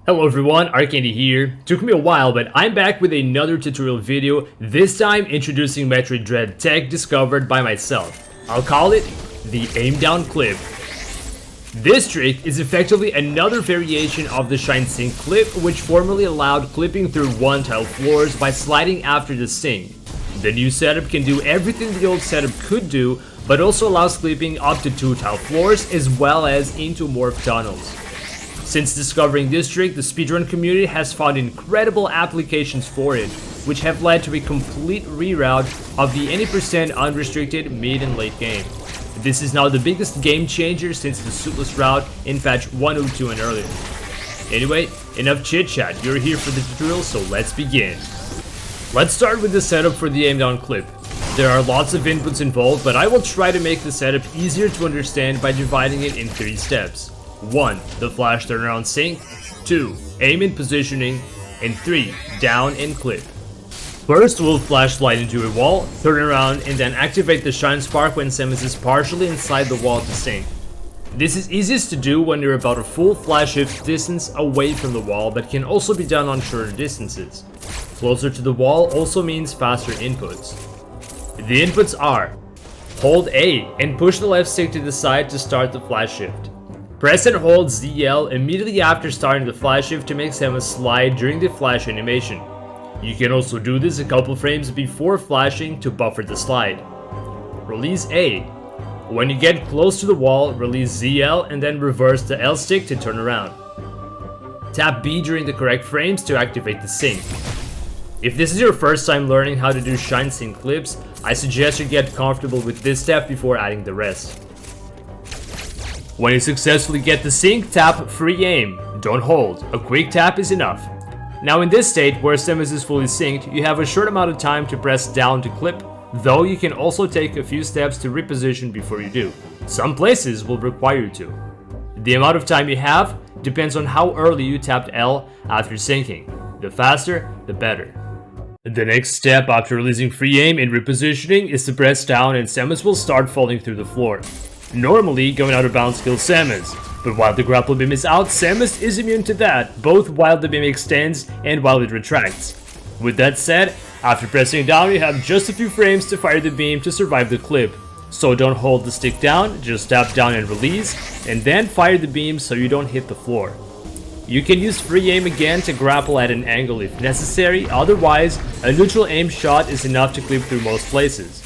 Hello everyone, Arcandy here. Took me a while, but I'm back with another tutorial video, this time introducing Metroid Dread tech discovered by myself. I'll call it the aim down clip. This trick is effectively another variation of the shine sink clip, which formerly allowed clipping through one-tile floors by sliding after the sink. The new setup can do everything the old setup could do, but also allows clipping up to 2-tile floors as well as into morph tunnels. Since discovering this trick, the speedrun community has found incredible applications for it, which have led to a complete reroute of the any % unrestricted mid and late game. This is now the biggest game changer since the suitless route in patch 102 and earlier. Anyway, enough chit chat, you're here for the tutorial, so let's begin. Let's start with the setup for the aim down clip. There are lots of inputs involved, but I will try to make the setup easier to understand by dividing it in 3 steps. 1. The flash turnaround sync. 2. Aim and positioning. And 3. Down and clip. First, we'll flash slide into a wall, turn around, and then activate the shine spark when Samus is partially inside the wall to sync. This is easiest to do when you're about a full flash shift distance away from the wall, but can also be done on shorter distances. Closer to the wall also means faster inputs. The inputs are: hold A and push the left stick to the side to start the flash shift. Press and hold ZL immediately after starting the flash shift to make Samus slide during the flash animation. You can also do this a couple frames before flashing to buffer the slide. Release A. When you get close to the wall, release ZL and then reverse the L stick to turn around. Tap B during the correct frames to activate the sync. If this is your first time learning how to do shine sync clips, I suggest you get comfortable with this step before adding the rest. When you successfully get the sync, tap free aim. Don't hold, a quick tap is enough. Now in this state, where Samus is fully synced, you have a short amount of time to press down to clip, though you can also take a few steps to reposition before you do. Some places will require you to. The amount of time you have depends on how early you tapped L after syncing. The faster, the better. The next step after releasing free aim and repositioning is to press down and Samus will start falling through the floor. Normally, going out of bounds kills Samus, but while the grapple beam is out, Samus is immune to that, both while the beam extends and while it retracts. With that said, after pressing down, you have just a few frames to fire the beam to survive the clip. So don't hold the stick down, just tap down and release, and then fire the beam so you don't hit the floor. You can use free aim again to grapple at an angle if necessary, otherwise, a neutral aim shot is enough to clip through most places.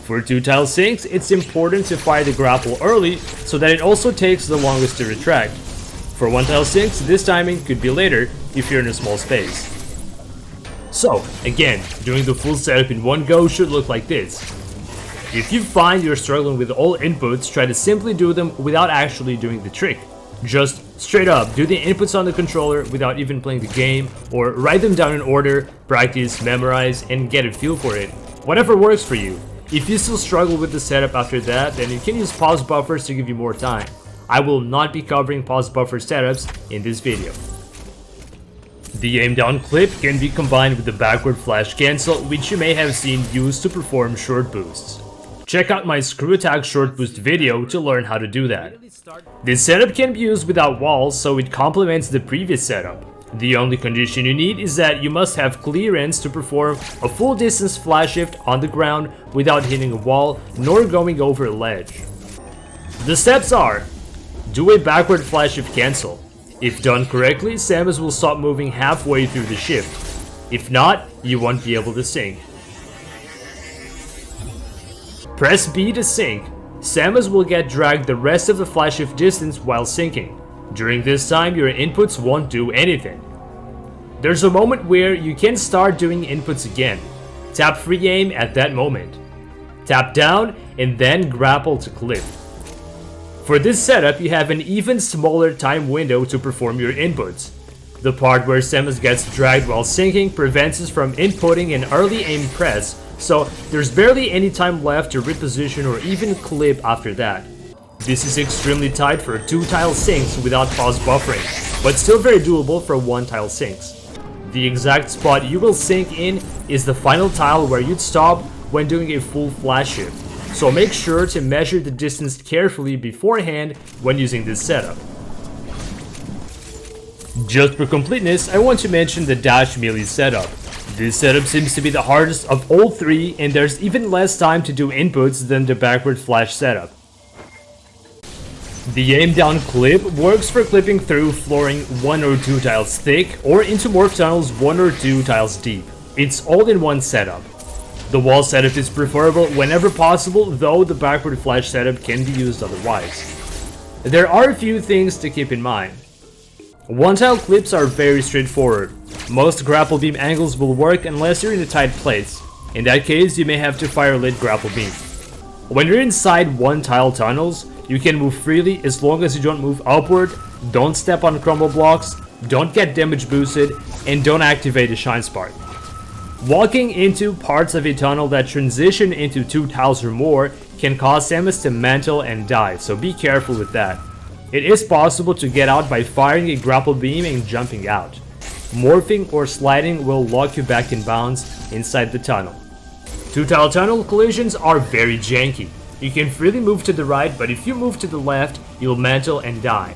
For 2-tile sinks, it's important to fire the grapple early so that it also takes the longest to retract. For 1-tile sinks, this timing could be later if you're in a small space. So, again, doing the full setup in one go should look like this. If you find you're struggling with all inputs, try to simply do them without actually doing the trick. Just straight up, do the inputs on the controller without even playing the game, or write them down in order, practice, memorize, and get a feel for it. Whatever works for you. If you still struggle with the setup after that, then you can use pause buffers to give you more time. I will not be covering pause buffer setups in this video. The aim down clip can be combined with the backward flash cancel, which you may have seen used to perform short boosts. Check out my screw attack short boost video to learn how to do that. This setup can be used without walls, so it complements the previous setup. The only condition you need is that you must have clearance to perform a full distance flash shift on the ground without hitting a wall nor going over a ledge. The steps are: do a backward flash shift cancel. If done correctly, Samus will stop moving halfway through the shift. If not, you won't be able to sync. Press B to sync. Samus will get dragged the rest of the flash shift distance while syncing. During this time, your inputs won't do anything. There's a moment where you can start doing inputs again. Tap free aim at that moment. Tap down and then grapple to clip. For this setup, you have an even smaller time window to perform your inputs. The part where Samus gets dragged while syncing prevents us from inputting an early aim press, so there's barely any time left to reposition or even clip after that. This is extremely tight for 2-tile sinks without pause buffering, but still very doable for 1-tile sinks. The exact spot you will sync in is the final tile where you'd stop when doing a full flash shift, so make sure to measure the distance carefully beforehand when using this setup. Just for completeness, I want to mention the dash melee setup. This setup seems to be the hardest of all three, and there's even less time to do inputs than the backward flash setup. The aim down clip works for clipping through flooring 1 or 2 tiles thick or into morph tunnels 1 or 2 tiles deep. It's all in one setup. The wall setup is preferable whenever possible, though the backward flash setup can be used otherwise. There are a few things to keep in mind. One tile clips are very straightforward. Most grapple beam angles will work unless you're in a tight place. In that case, you may have to fire lit grapple beam. When you're inside one tile tunnels, you can move freely as long as you don't move upward, don't step on crumble blocks, don't get damage boosted, and don't activate the shine spark. Walking into parts of a tunnel that transition into 2 tiles or more can cause Samus to mantle and die, so be careful with that. It is possible to get out by firing a grapple beam and jumping out. Morphing or sliding will lock you back in bounds inside the tunnel. 2 tile tunnel collisions are very janky. You can freely move to the right, but if you move to the left, you'll mantle and die.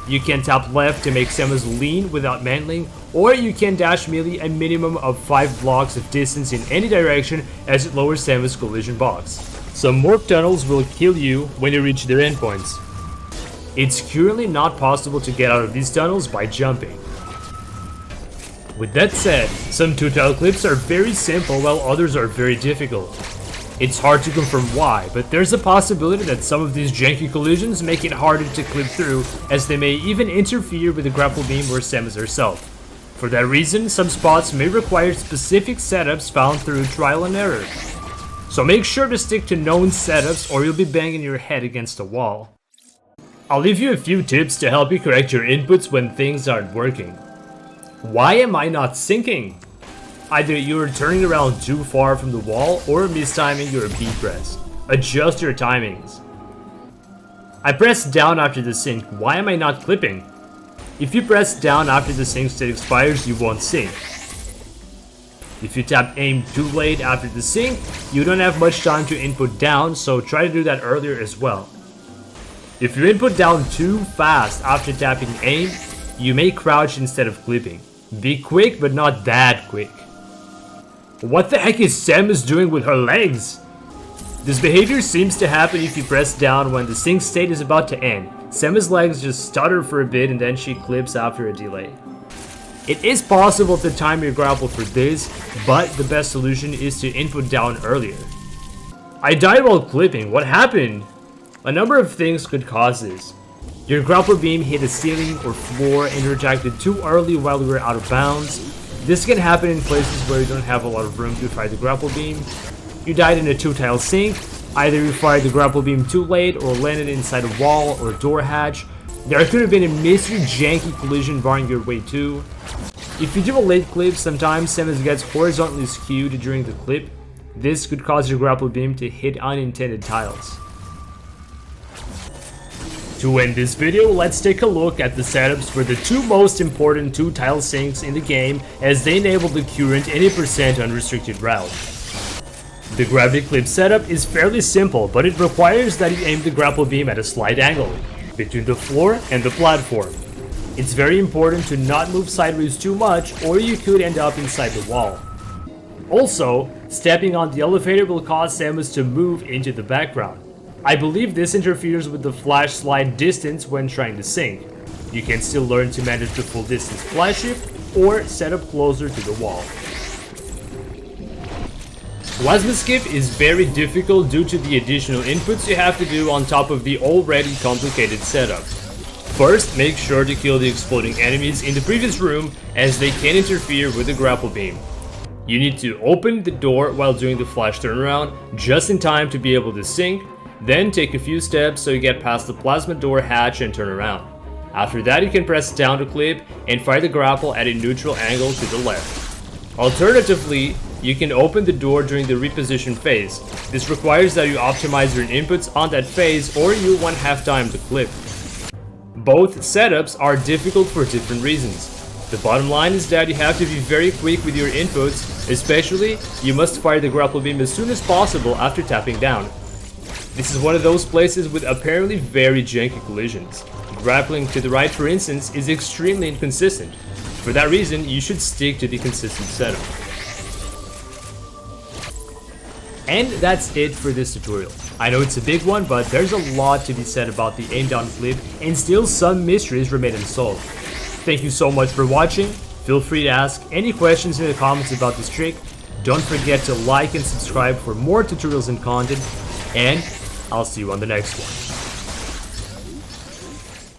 You can tap left to make Samus lean without mantling, or you can dash melee a minimum of 5 blocks of distance in any direction as it lowers Samus' collision box. Some morph tunnels will kill you when you reach their endpoints. It's currently not possible to get out of these tunnels by jumping. With that said, some 2 tile clips are very simple while others are very difficult. It's hard to confirm why, but there's a possibility that some of these janky collisions make it harder to clip through, as they may even interfere with the grapple beam or Samus herself. For that reason, some spots may require specific setups found through trial and error. So make sure to stick to known setups or you'll be banging your head against a wall. I'll leave you a few tips to help you correct your inputs when things aren't working. Why am I not syncing? Either you're turning around too far from the wall or mistiming your B press. Adjust your timings. I pressed down after the sync, why am I not clipping? If you press down after the sync state expires, you won't sync. If you tap aim too late after the sync, you don't have much time to input down, so try to do that earlier as well. If you input down too fast after tapping aim, you may crouch instead of clipping. Be quick, but not that quick. What the heck is Samus doing with her legs? This behavior seems to happen if you press down when the sync state is about to end. Samus' legs just stutter for a bit and then she clips after a delay. It is possible to time your grapple for this, but the best solution is to input down earlier. I died while clipping, what happened? A number of things could cause this. Your grapple beam hit a ceiling or floor and retracted too early while you were out of bounds. This can happen in places where you don't have a lot of room to fire the grapple beam. You died in a 2 tile sync, either you fired the grapple beam too late or landed inside a wall or door hatch. There could have been a mystery janky collision barring your way too. If you do a late clip, sometimes Samus gets horizontally skewed during the clip. This could cause your grapple beam to hit unintended tiles. To end this video, let's take a look at the setups for the 2 most important 2 tile syncs in the game, as they enable the current any percent unrestricted route. The gravity clip setup is fairly simple, but it requires that you aim the grapple beam at a slight angle between the floor and the platform. It's very important to not move sideways too much, or you could end up inside the wall. Also, stepping on the elevator will cause Samus to move into the background. I believe this interferes with the flash slide distance when trying to sync. You can still learn to manage the full distance flash shift or set up closer to the wall. Plasma skip is very difficult due to the additional inputs you have to do on top of the already complicated setup. First, make sure to kill the exploding enemies in the previous room, as they can interfere with the grapple beam. You need to open the door while doing the flash turnaround just in time to be able to sync. Then take a few steps so you get past the plasma door hatch and turn around. After that, you can press down to clip and fire the grapple at a neutral angle to the left. Alternatively, you can open the door during the reposition phase. This requires that you optimize your inputs on that phase or you won't have time to clip. Both setups are difficult for different reasons. The bottom line is that you have to be very quick with your inputs, especially you must fire the grapple beam as soon as possible after tapping down. This is one of those places with apparently very janky collisions. Grappling to the right, for instance, is extremely inconsistent. For that reason, you should stick to the consistent setup. And that's it for this tutorial. I know it's a big one, but there's a lot to be said about the aim down clip, and still some mysteries remain unsolved. Thank you so much for watching. Feel free to ask any questions in the comments about this trick. Don't forget to like and subscribe for more tutorials and content, and I'll see you on the next one.